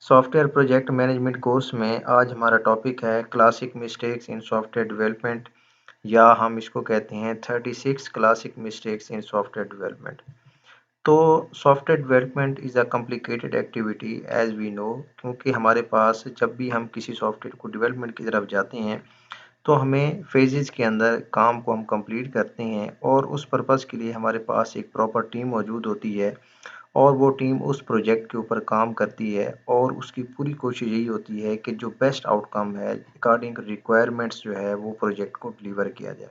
Software project management course में आज हमारा टॉपिक है classic mistakes in software development या हम इसको कहते हैं 36 classic mistakes in software development. तो software development is a complicated activity as we know, क्योंकि हमारे पास जब भी हम किसी सॉफ्टवेयर को डेवलपमेंट की तरफ जाते हैं तो हमें फेजेस के अंदर काम को हम कंप्लीट करते हैं और उस पर्पज़ के लिए हमारे पास एक प्रॉपर टीम मौजूद होती है और वो टीम उस प्रोजेक्ट के ऊपर काम करती है और उसकी पूरी कोशिश यही होती है कि जो बेस्ट आउटकम है अकॉर्डिंग रिक्वायरमेंट्स जो है वो प्रोजेक्ट को डिलीवर किया जाए।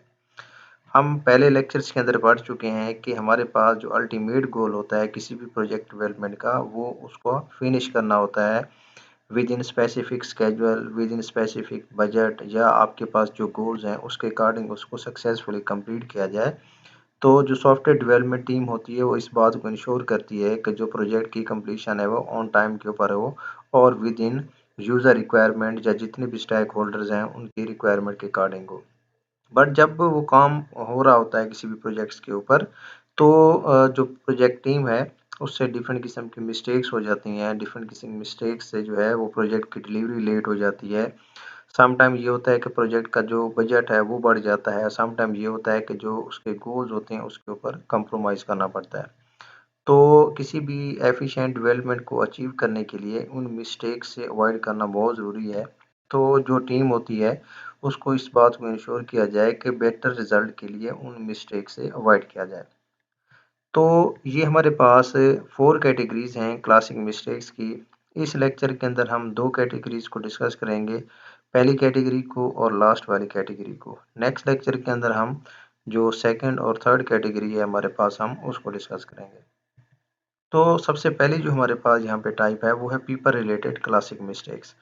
हम पहले लेक्चर्स के अंदर पढ़ चुके हैं कि हमारे पास जो अल्टीमेट गोल होता है किसी भी प्रोजेक्ट डेवलपमेंट का वो उसको फिनिश करना होता है with in specific schedule, with in specific budget या आपके पास जो गोल्स हैं उसके अकॉर्डिंग उसको सक्सेसफुली कंप्लीट किया जाए। तो जो सॉफ्टवेयर डेवलपमेंट टीम होती है वो इस बात को इंश्योर करती है कि जो प्रोजेक्ट की कंप्लीशन है वो ऑन टाइम के ऊपर हो और विद इन यूज़र रिक्वायरमेंट या जितने भी स्टेक होल्डर्स हैं उनकी रिक्वायरमेंट के अकॉर्डिंग हो। बट जब वो काम हो रहा होता है किसी भी प्रोजेक्ट्स के ऊपर तो जो प्रोजेक्ट टीम है उससे डिफरेंट किस्म की मिस्टेक्स हो जाती हैं। डिफरेंट किस्म की मिस्टेक्स से जो है वो प्रोजेक्ट की डिलीवरी लेट हो जाती है। सम टाइम ये होता है कि प्रोजेक्ट का जो बजट है वो बढ़ जाता है। सम टाइम ये होता है कि जो उसके गोल्स होते हैं उसके ऊपर कंप्रोमाइज़ करना पड़ता है। तो किसी भी एफिशिएंट डेवलपमेंट को अचीव करने के लिए उन मिस्टेक्स से अवॉइड करना बहुत ज़रूरी है। तो जो टीम होती है उसको इस बात को इंश्योर किया जाए कि बेटर रिजल्ट के लिए उन मिस्टेक से अवॉइड किया जाए। तो ये हमारे पास 4 कैटेगरीज़ हैं क्लासिक मिस्टेक्स की। इस लेक्चर के अंदर हम 2 कैटेगरीज़ को डिस्कस करेंगे, पहली कैटेगरी को और लास्ट वाली कैटेगरी को। नेक्स्ट लेक्चर के अंदर हम जो सेकंड और थर्ड कैटेगरी है हमारे पास हम उसको डिस्कस करेंगे। तो सबसे पहली जो हमारे पास यहाँ पे टाइप है वो है पीपल रिलेटेड क्लासिक मिस्टेक्स।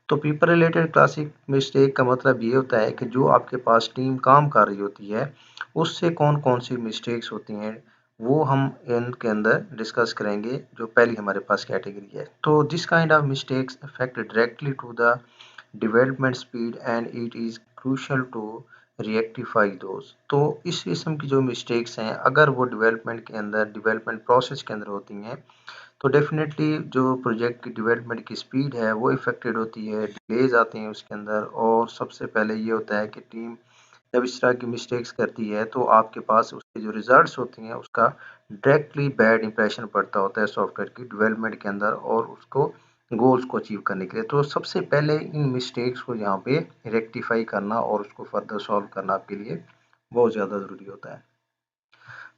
तो पीपल रिलेटेड क्लासिक मिस्टेक का मतलब ये होता है कि जो आपके पास टीम काम कर रही होती है उससे कौन-कौन सी मिस्टेक्स होती हैं वो हम इनके अंदर डिस्कस करेंगे। जो पहली हमारे पास कैटेगरी है। तो this kind of mistakes affect directly to the development speed and it is crucial to rectify those. तो इस किस्म की जो मिस्टेक्स हैं अगर वो डेवलपमेंट के अंदर डेवलपमेंट प्रोसेस के अंदर होती हैं तो डेफ़िनेटली जो प्रोजेक्ट की डेवलपमेंट की स्पीड है वो इफ़ेक्टेड होती है, डिलेज़ आते हैं उसके अंदर और सबसे पहले ये होता है कि टीम जब इस तरह की मिस्टेक्स करती है तो आपके पास उसके जो रिज़ल्ट्स होते हैं उसका डायरेक्टली बैड इंप्रेशन पड़ता होता है सॉफ्टवेयर की डेवलपमेंट के अंदर और उसको गोल्स को अचीव करने के लिए। तो सबसे पहले इन मिस्टेक्स को यहाँ पे रेक्टिफ़ाई करना और उसको फर्दर सॉल्व करना आपके लिए बहुत ज़्यादा ज़रूरी होता है।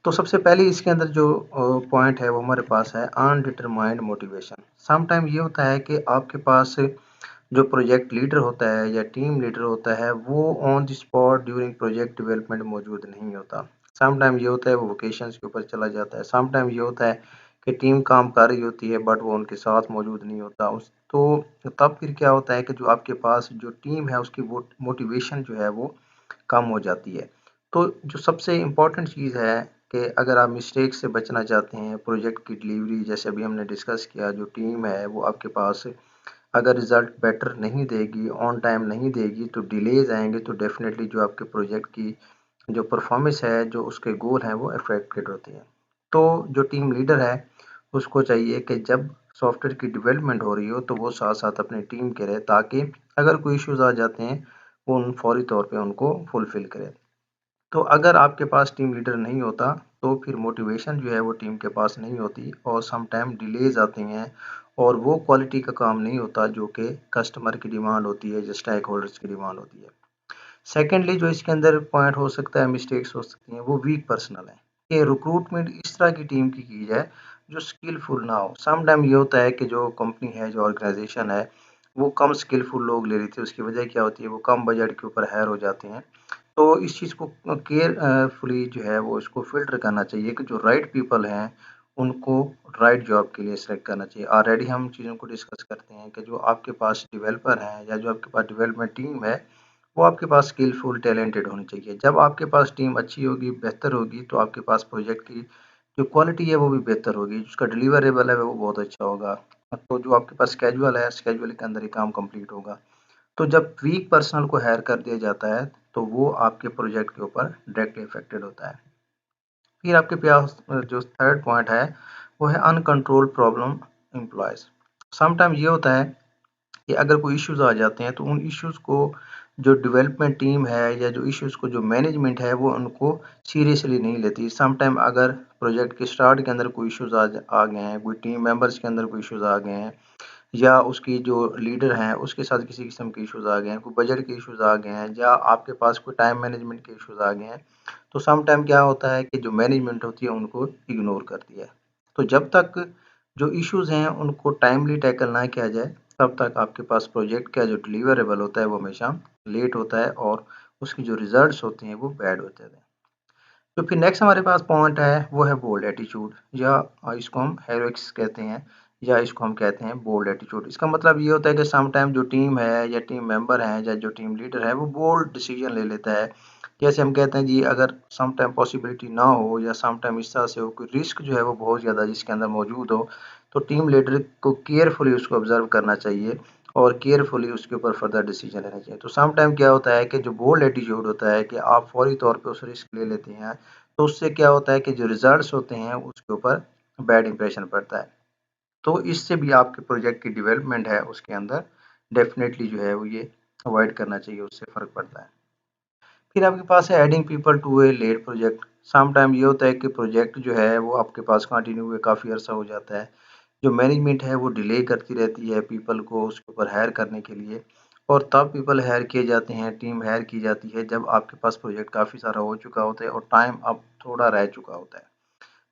तो सबसे पहले इसके अंदर जो पॉइंट है वो हमारे पास है अनडिटरमाइंड मोटिवेशन। सम टाइम ये होता है कि आपके पास जो प्रोजेक्ट लीडर होता है या टीम लीडर होता है वो on the spot during project development मौजूद नहीं होता। सम टाइम ये होता है वो वेकेशंस के ऊपर चला जाता है। सम टाइम ये होता है कि टीम काम कर रही होती है बट वो उनके साथ मौजूद नहीं होता। उस तो तब फिर क्या होता है कि जो आपके पास जो टीम है उसकी वो मोटिवेशन जो है वो कम हो जाती है। तो जो सबसे इम्पोर्टेंट चीज़ है कि अगर आप मिस्टेक से बचना चाहते हैं, प्रोजेक्ट की डिलीवरी जैसे अभी हमने डिस्कस किया जो टीम है वो आपके पास अगर रिज़ल्ट बेटर नहीं देगी, ऑन टाइम नहीं देगी तो डिलेज़ आएँगे तो डेफ़िनेटली जो आपके प्रोजेक्ट की जो परफ़ॉर्मेंस है, जो उसके गोल हैं वो अफ़ेक्टेड होती हैं। तो जो टीम लीडर है उसको चाहिए कि जब सॉफ्टवेयर की डेवलपमेंट हो रही हो तो वो साथ-साथ अपनी टीम के रहे ताकि अगर कोई इश्यूज़ आ जाते हैं, वो उन फौरी तौर पे उनको फुलफ़िल करे। तो अगर आपके पास टीम लीडर नहीं होता, तो फिर मोटिवेशन जो है वो टीम के पास नहीं होती और सम टाइम डिलेज़ आती हैं और वो क्वालिटी का काम नहीं होता जो कि कस्टमर की डिमांड होती है, जो स्टेक होल्डर्स की डिमांड होती है। सेकेंडली जो इसके अंदर पॉइंट हो सकता है, मिस्टेक्स हो सकती हैं, वो वीक पर्सनल है। कि रिक्रूटमेंट इस तरह की टीम की जाए जो स्किलफुल ना हो। सम टाइम ये होता है कि जो कंपनी है, जो ऑर्गेनाइज़ेशन है, वो कम स्किलफुल लोग ले लेती है। उसकी वजह क्या होती है, वो कम बजट के ऊपर हायर हो जाते हैं। तो इस चीज़ को फुली जो है वो इसको फ़िल्टर करना चाहिए कि जो राइट पीपल हैं, उनको राइट जॉब के लिए सेलेक्ट करना चाहिए। ऑलरेडी हम चीज़ों को डिस्कस करते हैं कि जो आपके पास डेवलपर हैं या जो आपके पास डेवलपमेंट टीम है, वो आपके पास स्किलफुल, टैलेंटेड होनी चाहिए। जब आपके पास टीम अच्छी होगी, बेहतर होगी, तो आपके पास प्रोजेक्ट की जो क्वालिटी है वो भी बेहतर होगी, जिसका डिलीवरेबल है वो बहुत अच्छा होगा। तो जो आपके पास स्केड्यूल है, स्केड्यूल के अंदर ही काम कंप्लीट होगा। तो जब वीक पर्सनल को हायर कर दिया जाता है, तो वो आपके प्रोजेक्ट के ऊपर डायरेक्टली इफ़ेक्टेड होता है। फिर आपके पास जो थर्ड पॉइंट है, वो है अनकंट्रोल्ड प्रॉब्लम एम्प्लॉइज़। समटाइम ये होता है कि अगर कोई इश्यूज़ आ जाते हैं तो उन इश्यूज़ को जो डेवलपमेंट टीम है या जो इश्यूज़ को जो मैनेजमेंट है वो उनको सीरियसली नहीं लेती। समटाइम अगर प्रोजेक्ट के स्टार्ट के अंदर कोई इश्यूज़ आ गए हैं, कोई टीम मेंबर्स के अंदर कोई इश्यूज़ आ गए हैं या उसकी जो लीडर हैं उसके साथ किसी किस्म के इश्यूज़ आ गए हैं, कोई बजट के इश्यूज़ आ गए हैं या आपके पास कोई टाइम मैनेजमेंट के इश्यूज़ आ गए हैं, तो सम टाइम क्या होता है कि जो मैनेजमेंट होती है उनको इग्नोर करती है। तो जब तक जो इश्यूज़ हैं उनको टाइमली टैकल ना किया जाए, तब तक आपके पास प्रोजेक्ट का जो डिलीवरेबल होता है वो हमेशा लेट होता है और उसकी जो रिज़ल्ट्स होते हैं वो बैड होते हैं। तो फिर नेक्स्ट हमारे पास पॉइंट है वो है बोल्ड एटीट्यूड या इसको हम हेरोइक्स कहते हैं या इसको हम कहते हैं बोल्ड एटीट्यूड। इसका मतलब ये होता है कि सम टाइम जो टीम है या टीम मेंबर हैं या जो टीम लीडर है वो बोल्ड डिसीजन ले लेता है। जैसे हम कहते हैं जी अगर सम टाइम पॉसिबिलिटी ना हो या सम टाइम इस तरह से हो कोई रिस्क जो है वो बहुत ज़्यादा जिसके अंदर मौजूद हो, तो टीम लीडर को केयरफुली उसको ऑब्जर्व करना चाहिए और केयरफुली उसके ऊपर फर्दर डिसीजन लेना चाहिए। तो सम टाइम क्या होता है कि जो बोल्ड एटीट्यूड होता है कि आप फौरी तौर पे उस रिस्क ले लेते हैं, तो उससे क्या होता है कि जो रिजल्ट्स होते हैं उसके ऊपर बैड इंप्रेशन पड़ता है। तो इससे भी आपके प्रोजेक्ट की डेवलपमेंट है उसके अंदर डेफ़िनेटली जो है वो ये अवॉइड करना चाहिए, उससे फ़र्क पड़ता है। फिर आपके पास है adding people to a late project. Some time ये होता है कि प्रोजेक्ट जो है वो आपके पास कंटिन्यू हुए काफ़ी अरसा हो जाता है। जो मैनेजमेंट है वो डिले करती रहती है पीपल को उसके ऊपर हायर करने के लिए और तब पीपल हायर किए जाते हैं, टीम हायर की जाती है जब आपके पास प्रोजेक्ट काफ़ी सारा हो चुका होता है और टाइम अब थोड़ा रह चुका होता है।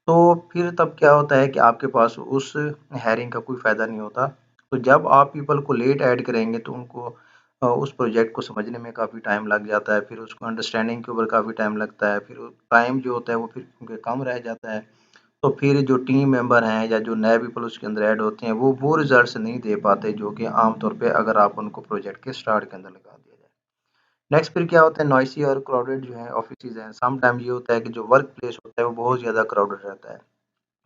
तो फिर तब क्या होता है कि आपके पास उस हायरिंग का कोई फ़ायदा नहीं होता। तो जब आप पीपल को लेट ऐड करेंगे तो उनको उस प्रोजेक्ट को समझने में काफ़ी टाइम लग जाता है, फिर उसको अंडरस्टैंडिंग के ऊपर काफ़ी टाइम लगता है, फिर टाइम जो होता है वो फिर क्योंकि कम रह जाता है। तो फिर जो टीम मेंबर हैं या जो नए पीपल उसके अंदर ऐड होते हैं, वो रिज़ल्ट्स नहीं दे पाते जो कि आम तौर पे अगर आप उनको प्रोजेक्ट के स्टार्ट के अंदर लगा दिया जाए। नेक्स्ट फिर क्या होता है नॉइसी और क्राउडेड जो है ऑफिसेज़ हैं, सम टाइम ये होता है कि जो वर्क प्लेस होता है वो बहुत ज़्यादा क्राउडेड रहता है।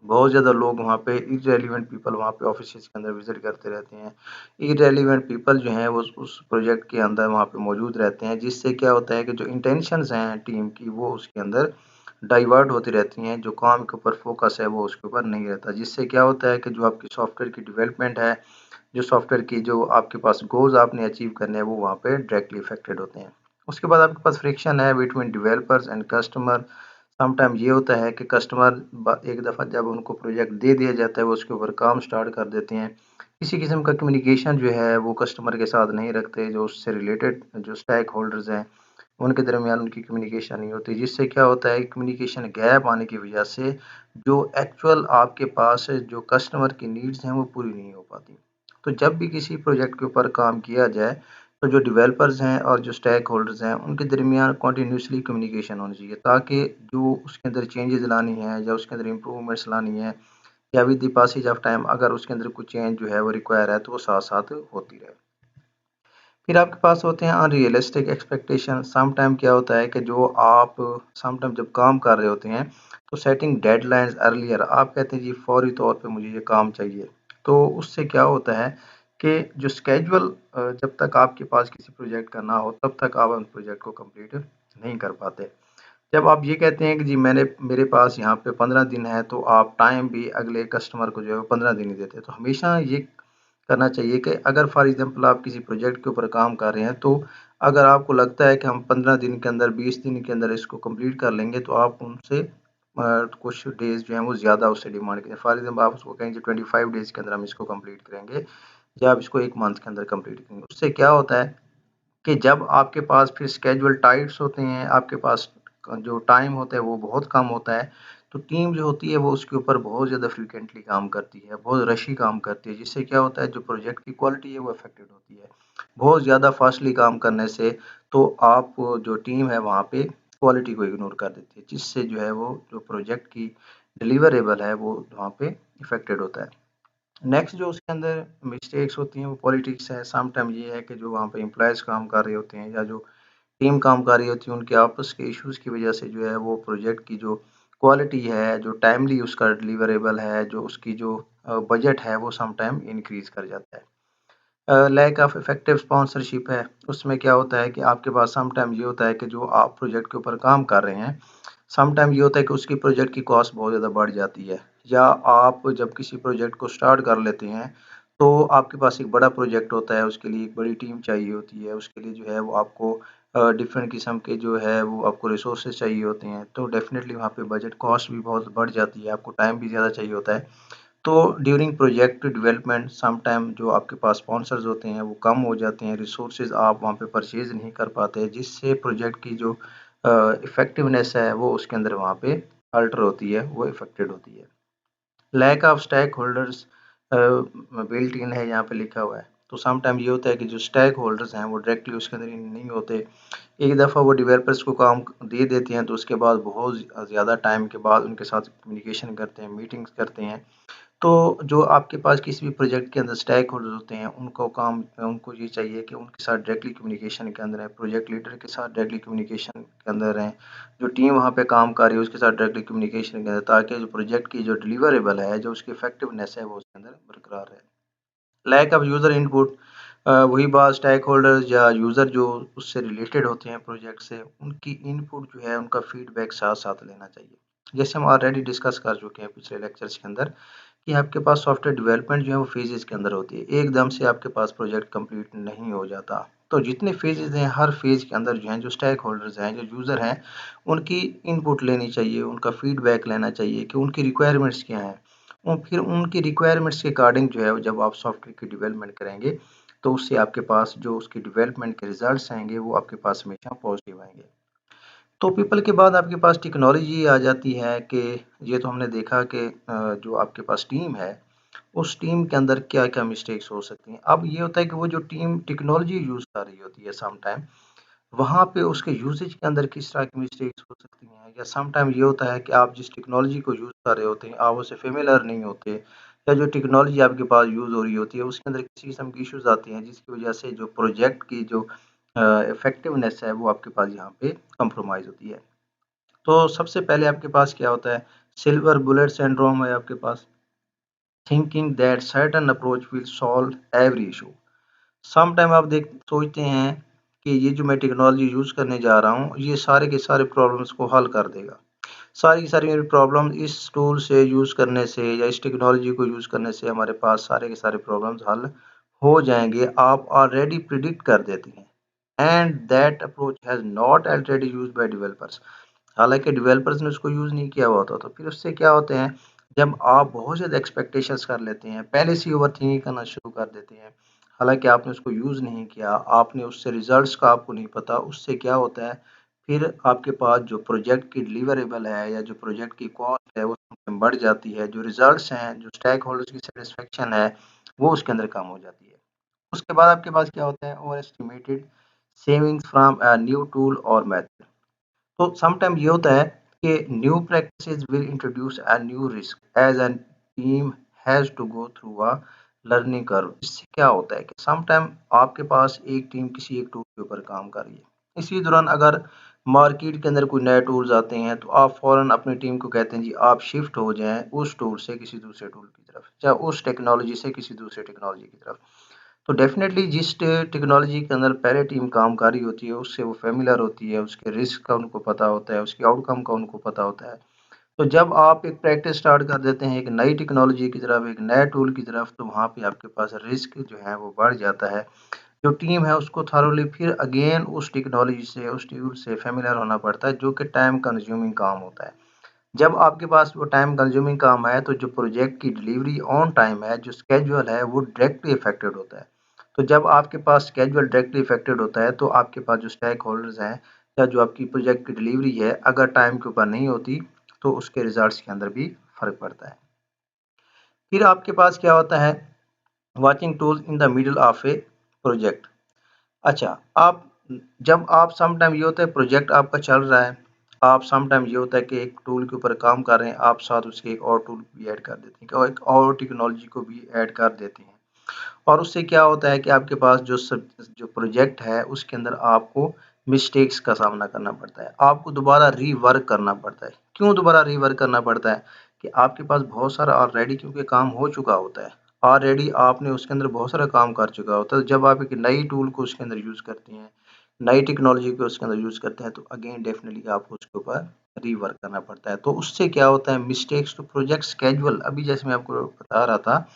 बहुत ज़्यादा लोग वहाँ पे इर्रेलेवेंट पीपल वहाँ पे ऑफिसेज़ के अंदर विज़िट करते रहते हैं। इर्रेलेवेंट पीपल जो हैं वो उस प्रोजेक्ट के अंदर वहाँ पे मौजूद रहते हैं, जिससे क्या होता है कि जो इंटेंशंस हैं टीम की वो उसके अंदर डाइवर्ट होती रहती हैं, जो काम के ऊपर फ़ोकस है वो उसके ऊपर नहीं रहता। जिससे क्या होता है कि जो आपकी सॉफ्टवेयर की डेवलपमेंट है, जो सॉफ्टवेयर की जो आपके पास गोल्स आपने अचीव करने हैं वो वहाँ पे डायरेक्टली इफ़ेक्टेड होते हैं। उसके बाद आपके पास फ्रिक्शन है between developers and customer. Sometime ये होता है कि कस्टमर एक दफ़ा जब उनको प्रोजेक्ट दे दिया जाता है वो उसके ऊपर काम स्टार्ट कर देते हैं। किसी किस्म का कम्युनिकेशन जो है वो कस्टमर के साथ नहीं रखते, जो उससे रिलेटेड जो स्टेक होल्डर्स हैं उनके दरमियान उनकी कम्युनिकेशन नहीं होती, जिससे क्या होता है कम्युनिकेशन गैप आने की वजह से जो एक्चुअल आपके पास जो कस्टमर की नीड्स हैं वो पूरी नहीं हो पाती। तो जब भी किसी प्रोजेक्ट के ऊपर काम किया जाए तो जो डेवलपर्स हैं और जो स्टेक होल्डर्स हैं उनके दरमियान कंटिन्यूअसली कम्युनिकेशन होनी चाहिए ताकि जो उसके अंदर चेंजेस लानी है या उसके अंदर इम्प्रूवमेंट्स लानी है या with the passage of time अगर उसके अंदर कुछ चेंज जो है वो रिक्वायर है तो वो साथ साथ होती रहे। फिर आपके पास होते हैं अनरियलिस्टिक एक्सपेक्टेशन। सम टाइम क्या होता है कि जो आप सम टाइम जब काम कर रहे होते हैं तो सेटिंग डेडलाइंस अर्लियर आप कहते हैं जी फौरी तौर पे मुझे ये काम चाहिए। तो उससे क्या होता है कि जो स्केड्यूल जब तक आपके पास किसी प्रोजेक्ट का ना हो तब तक आप उन प्रोजेक्ट को कंप्लीट नहीं कर पाते। जब आप ये कहते हैं कि जी मेरे पास यहाँ पे 15 दिन है तो आप टाइम भी अगले कस्टमर को जो है वो 15 दिन ही देते हैं। तो हमेशा ये करना चाहिए कि अगर फॉर एग्ज़ाम्पल आप किसी प्रोजेक्ट के ऊपर काम कर रहे हैं, तो अगर आपको लगता है कि हम 15 दिन के अंदर, 20 दिन के अंदर इसको कंप्लीट कर लेंगे, तो आप उनसे कुछ डेज़ जो हैं वो ज़्यादा उससे डिमांड करें। फॉर एग्ज़ाम्पल आप उसको कहें जी 25 डेज़ के अंदर हम इसको कंप्लीट करेंगे या आप इसको 1 मंथ के अंदर कंप्लीट करेंगे। उससे क्या होता है कि जब आपके पास फिर स्केड्यूल टाइट्स होते हैं, आपके पास जो टाइम होता है वो बहुत कम होता है, तो टीम जो होती है वो उसके ऊपर बहुत ज़्यादा फ्रीक्वेंटली काम करती है, बहुत रशी काम करती है, जिससे क्या होता है जो प्रोजेक्ट की क्वालिटी है वो अफ़ेक्टेड होती है। बहुत ज़्यादा फ़ास्टली काम करने से तो आप जो टीम है वहाँ पे क्वालिटी को इग्नोर कर देती है, जिससे जो है वो जो प्रोजेक्ट की डिलीवरेबल है वो वहाँ पे इफ़ेक्टेड होता है। नेक्स्ट जो उसके अंदर मिस्टेक्स होती हैं वो पॉलिटिक्स है। सम टाइम ये है कि जो वहाँ पे एम्प्लॉइज़ काम कर रहे होते हैं या जो टीम काम कर रही होती है उनके आपस के इश्यूज़ की वज़ह से जो है वो प्रोजेक्ट की जो क्वालिटी है, जो टाइमली उसका डिलीवरेबल है, जो उसकी जो बजट है वो सम टाइम इंक्रीज़ कर जाता है। लैक ऑफ इफेक्टिव स्पॉन्सरशिप है, उसमें क्या होता है कि आपके पास सम टाइम ये होता है कि जो आप प्रोजेक्ट के ऊपर काम कर रहे हैं, सम टाइम ये होता है कि उसकी प्रोजेक्ट की कॉस्ट बहुत ज़्यादा बढ़ जाती है या आप जब किसी प्रोजेक्ट को स्टार्ट कर लेते हैं, तो आपके पास एक बड़ा प्रोजेक्ट होता है, उसके लिए एक बड़ी टीम चाहिए होती है, उसके लिए जो है वो आपको डिफरेंट किस्म के जो है वो आपको रिसोर्सेज चाहिए होते हैं, तो डेफ़िनेटली वहाँ पे बजट कॉस्ट भी बहुत बढ़ जाती है, आपको टाइम भी ज़्यादा चाहिए होता है। तो during project development some time जो आपके पास स्पॉन्सर्स होते हैं वो कम हो जाते हैं, रिसोर्सेज आप वहाँ पे परचेज़ नहीं कर पाते, जिससे प्रोजेक्ट की जो इफ़ेक्टिवनेस है वो उसके अंदर वहाँ पे अल्टर होती है, वो इफ़ेक्टेड होती है। Lack of stake holders built in है यहाँ पे लिखा हुआ है। तो सम टाइम ये होता है कि जो स्टेक होल्डर्स हैं वो डायरेक्टली उसके अंदर इन नहीं होते। एक दफ़ा वो डेवलपर्स को काम दे देते हैं तो उसके बाद बहुत ज़्यादा टाइम के बाद उनके साथ कम्युनिकेशन करते हैं, मीटिंग्स करते हैं। तो जो आपके पास किसी भी प्रोजेक्ट के अंदर स्टेक होल्डर्स होते हैं, उनको ये चाहिए कि उनके साथ डायरेक्टली कम्युनिकेशन के अंदर रहें, प्रोजेक्ट लीडर के साथ डायरेक्टली कम्युनिकेशन के अंदर रहें, जो टीम वहाँ पे काम कर रही है उसके साथ डायरेक्टली कम्युनिकेशन के अंदर, ताकि जो प्रोजेक्ट की जो डिलीवरेबल है, जो उसकी इफेक्टिवनेस है, वो उसके अंदर बरकरार रहे। लैक ऑफ यूज़र इनपुट वही बात, स्टेक होल्डर्स या यूज़र जो उससे रिलेटेड होते हैं प्रोजेक्ट से, उनकी इनपुट जो है, उनका फीडबैक साथ-साथ लेना चाहिए। जैसे हम ऑलरेडी डिस्कस कर चुके हैं पिछले लेक्चर्स के अंदर कि आपके पास सॉफ्टवेयर डेवलपमेंट जो है वो फेजेस के अंदर होती है। एकदम से आपके पास प्रोजेक्ट कंप्लीट नहीं हो जाता। तो जितने फेजेस हैं, हर फेज के अंदर जो हैं, जो स्टेक होल्डर्स हैं, जो यूज़र हैं, उनकी इनपुट लेनी चाहिए, उनका फीडबैक लेना चाहिए कि उनकी रिक्वायरमेंट्स क्या हैं। और फिर उनकी रिक्वायरमेंट्स के अकॉर्डिंग जो है, जब आप सॉफ्टवेयर की डेवलपमेंट करेंगे, तो उससे आपके पास जो उसकी डेवलपमेंट के रिजल्ट्स आएँगे, वो आपके पास हमेशा पॉजिटिव आएँगे। तो पीपल के बाद आपके पास टेक्नोलॉजी आ जाती है कि ये तो हमने देखा कि जो आपके पास टीम है, उस टीम के अंदर क्या-क्या मिस्टेक्स हो सकती हैं। अब ये होता है कि वो जो टीम टेक्नोलॉजी यूज़ कर रही होती है सम टाइम, वहाँ पे उसके यूसेज के अंदर किस तरह की मिस्टेक्स हो सकती हैं, या सम टाइम ये होता है कि आप जिस टेक्नोलॉजी को यूज़ कर रहे होते हैं, आप उससे फ़ेमिलियर नहीं होते, या जो टेक्नोलॉजी आपके पास यूज़ हो रही होती है, उसके अंदर किसी किस्म की इश्यूज़ आती हैं, जिसकी वजह से जो प्रोजेक्ट की जो इफ़ेक्टिवनेस है, वो आपके पास यहाँ पे कंप्रोमाइज़ होती है। तो सबसे पहले आपके पास क्या होता है, सिल्वर बुलेट सिंड्रोम है आपके पास, thinking that certain approach will solve every issue. Some time आप देख सोचते हैं कि ये जो मैं टेक्नोलॉजी यूज़ करने जा रहा हूँ, ये सारे के सारे प्रॉब्लम्स को हल कर देगा। सारी की सारी मेरी प्रॉब्लम इस टूल से यूज़ करने से या इस टेक्नोलॉजी को यूज़ करने से हमारे पास सारे के सारे प्रॉब्लम्स हल हो जाएँगे। आप ऑलरेडी प्रिडिक्ट कर देती हैं, and that approach has not already used by developers. हालाँकि डेवलपर्स ने उसको यूज़ नहीं किया हुआ होता, तो फिर उससे क्या होते हैं, जब आप बहुत ज़्यादा एक्सपेक्टेशंस कर लेते हैं, पहले से ही ओवरथिंकिंग करना शुरू कर देते हैं, हालाँकि आपने उसको यूज़ नहीं किया, आपने उससे रिज़ल्ट्स का आपको नहीं पता, उससे क्या होता है, फिर आपके पास जो प्रोजेक्ट की डिलीवरेबल है या जो प्रोजेक्ट की कॉस्ट है, वो बढ़ जाती है, जो रिज़ल्ट्स हैं, जो स्टेक होल्डर्स की सैटिस्फैक्शन है, वो उसके अंदर कम हो जाती है। उसके बाद आपके पास क्या होता है, over estimated savings from a new tool और मेथड। तो समटाइम ये होता है कि new practices will introduce a new risk as an team has to go through a learning curve. इससे क्या होता है कि समटाइम आपके पास एक टीम किसी एक टूल के ऊपर काम कर रही है। इसी दौरान अगर मार्केट के अंदर कोई नए टूल्स आते हैं, तो आप फ़ौरन अपनी टीम को कहते हैं जी आप शिफ्ट हो जाएँ उस टूल से किसी दूसरे टूल की तरफ, या उस टेक्नोलॉजी से किसी दूसरे टेक्नोलॉजी की तरफ। तो डेफ़िनेटली जिस टेक्नोलॉजी के अंदर पहले टीम काम कर रही होती है, उससे वो फ़ैमिलियर होती है, उसके रिस्क का उनको पता होता है, उसके आउटकम का उनको पता होता है। तो जब आप एक प्रैक्टिस स्टार्ट कर देते हैं एक नई टेक्नोलॉजी की तरफ, एक नए टूल की तरफ, तो वहाँ पे आपके पास रिस्क जो है वो बढ़ जाता है। जो टीम है उसको थॉरोली फिर अगेन उस टेक्नोलॉजी से, उस टूल से फ़ैमिलियर होना पड़ता है, जो कि टाइम कंज्यूमिंग काम होता है। जब आपके पास वो टाइम कंज्यूमिंग काम है, तो जो प्रोजेक्ट की डिलीवरी ऑन टाइम है, जो शेड्यूल है, वो डायरेक्टली अफ़ेक्टेड होता है। तो जब आपके पास शेड्यूल डायरेक्टली अफ़ेक्टेड होता है, तो आपके पास जो स्टेक होल्डर्स हैं या जो आपकी प्रोजेक्ट की डिलीवरी है, अगर टाइम के ऊपर नहीं होती, तो उसके रिज़ल्ट्स के अंदर भी फ़र्क पड़ता है। फिर आपके पास क्या होता है, watching tools in the middle of A project. अच्छा, आप जब आप सम टाइम ये होता है प्रोजेक्ट आपका चल रहा है, आप सम टाइम ये होता है कि एक टूल के ऊपर काम कर रहे हैं, आप साथ उसके एक और टूल भी ऐड कर देते हैं और एक और टेक्नोलॉजी को भी ऐड कर देते हैं। और उससे क्या होता है कि आपके पास जो प्रोजेक्ट है उसके अंदर आपको मिस्टेक्स का सामना करना पड़ता है। आपको दोबारा रीवर्क करना पड़ता है। क्यों दोबारा रीवर्क करना पड़ता है? कि आपके पास बहुत सारा ऑलरेडी क्योंकि काम हो चुका होता है। ऑलरेडी आपने उसके अंदर बहुत सारा काम कर चुका होता है। जब आप एक नई टूल को उसके अंदर यूज़ करते हैं, नई टेक्नोलॉजी को उसके अंदर यूज़ करते हैं, तो अगेन डेफ़िनिटली आपको उसके ऊपर रीवर्क करना पड़ता है। तो उससे क्या होता है, मिस्टेक्स तो प्रोजेक्ट शेड्यूल, अभी जैसे मैं आपको बता रहा था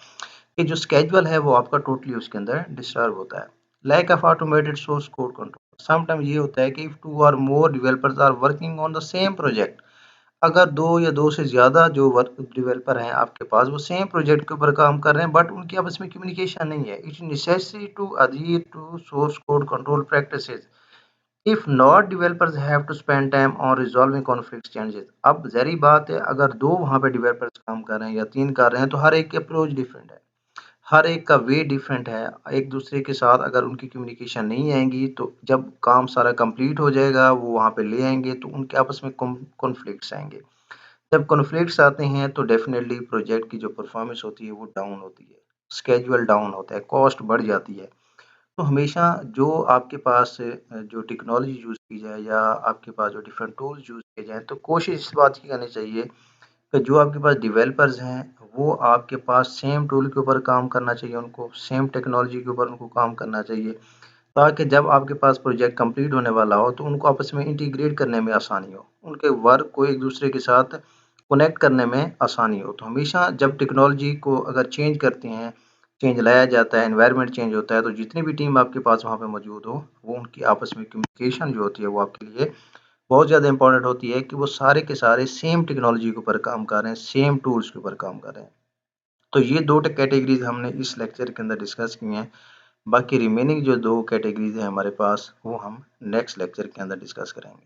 कि जो स्केड्यूल है वो आपका टोटली उसके अंदर डिस्टर्ब होता है। Lack of automated source code control, sometime ये होता है कि इफ 2 और more developers are working on the same project, अगर 2 या 2 से ज़्यादा जो वर्क डेवलपर हैं आपके पास, वो सेम प्रोजेक्ट के ऊपर काम कर रहे हैं बट उनकी आपस में कम्युनिकेशन नहीं है। It necessary to adhere to source code control practices if not developers have to spend time on resolving conflict changes। अब ज़ाहिर बात है, अगर 2 वहाँ पे डेवलपर्स काम कर रहे हैं या 3 कर रहे हैं तो हर एक की अप्रोच डिफरेंट है। हर एक का वे डिफरेंट है। एक दूसरे के साथ अगर उनकी कम्युनिकेशन नहीं आएँगी तो जब काम सारा कंप्लीट हो जाएगा, वो वहाँ पे ले आएँगे तो उनके आपस में कॉन्फ्लिक्ट्स आएँगे। जब कॉन्फ्लिक्ट्स आते हैं तो डेफ़िनेटली प्रोजेक्ट की जो परफ़ॉर्मेंस होती है वो डाउन होती है, शेड्यूल डाउन होता है, कॉस्ट बढ़ जाती है। तो हमेशा जो आपके पास जो टेक्नोलॉजी यूज़ की जाए या आपके पास जो डिफरेंट टूल्स यूज़ किए जाएँ, तो कोशिश इस बात की करनी चाहिए कि जो आपके पास डेवलपर्स हैं, वो आपके पास सेम टूल के ऊपर काम करना चाहिए उनको, सेम टेक्नोलॉजी के ऊपर उनको काम करना चाहिए, ताकि जब आपके पास प्रोजेक्ट कंप्लीट होने वाला हो, तो उनको आपस में इंटीग्रेट करने में आसानी हो, उनके वर्क को एक-दूसरे के साथ कनेक्ट करने में आसानी हो। तो हमेशा जब टेक्नोलॉजी को अगर चेंज करते हैं, चेंज लाया जाता है, एनवायरनमेंट चेंज होता है, तो जितनी भी टीम आपके पास वहाँ पे मौजूद हो, वो उनकी आपस में कम्युनिकेशन जो होती है, वो आपके लिए बहुत ज़्यादा इम्पोर्टेंट होती है कि वो सारे के सारे सेम टेक्नोलॉजी के ऊपर काम कर रहे हैं, सेम टूल्स के ऊपर काम कर रहे हैं। तो ये 2 कैटेगरीज़ हमने इस लेक्चर के अंदर डिस्कस की हैं। बाकी रिमेनिंग जो 2 कैटेगरीज़ हैं हमारे पास, वो हम नेक्स्ट लेक्चर के अंदर डिस्कस करेंगे।